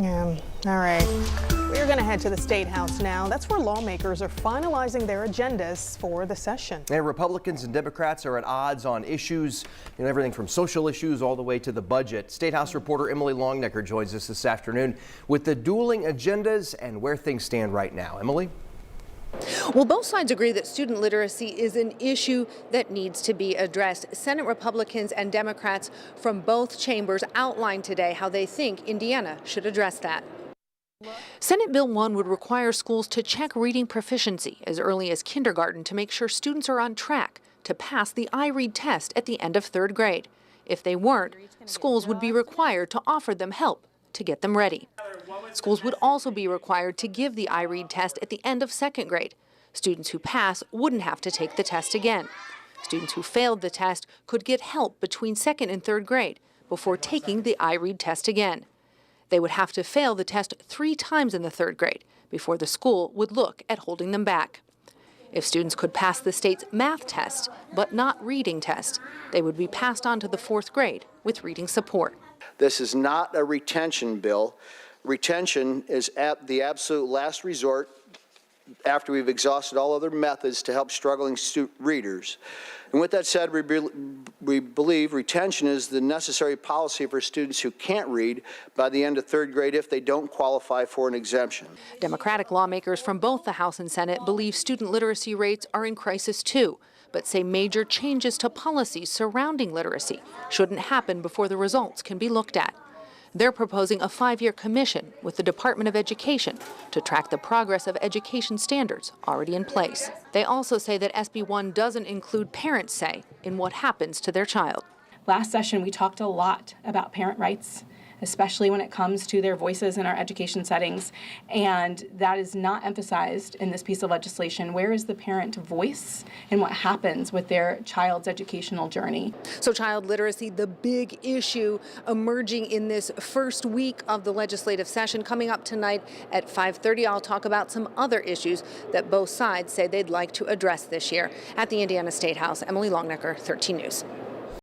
Yeah, all right. We're going to head to the State House now. That's where lawmakers are finalizing their agendas for the session. And Republicans and Democrats are at odds on issues, everything from social issues all the way to the budget. State House reporter Emily Longnecker joins us this afternoon with the dueling agendas and where things stand right now. Emily? Well, both sides agree that student literacy is an issue that needs to be addressed. Senate Republicans and Democrats from both chambers outlined today how they think Indiana should address that. Senate Bill 1 would require schools to check reading proficiency as early as kindergarten to make sure students are on track to pass the iRead test at the end of 3rd grade. If they weren't, schools would be required to offer them help to get them ready. Schools would also be required to give the iRead test at the end of 2nd grade. Students who pass wouldn't have to take the test again. Students who failed the test could get help between 2nd and 3rd grade before taking the iRead test again. They would have to fail the test 3 times in the 3rd grade before the school would look at holding them back. If students could pass the state's math test but not reading test, they would be passed on to the 4th grade with reading support. This is not a retention bill. Retention is at the absolute last resort after we've exhausted all other methods to help struggling readers. And with that said, we believe retention is the necessary policy for students who can't read by the end of 3rd grade if they don't qualify for an exemption. Democratic lawmakers from both the House and Senate believe student literacy rates are in crisis too, but say major changes to policies surrounding literacy shouldn't happen before the results can be looked at. They're proposing a 5-year commission with the Department of Education to track the progress of education standards already in place. They also say that SB 1 doesn't include parents' say in what happens to their child. Last session, we talked a lot about parent rights, especially when it comes to their voices in our education settings, and that is not emphasized in this piece of legislation. Where is the parent voice in what happens with their child's educational journey? So child literacy, the big issue emerging in this first week of the legislative session. Coming up tonight at 5:30, I'll talk about some other issues that both sides say they'd like to address this year. At the Indiana State House, Emily Longnecker, 13 News.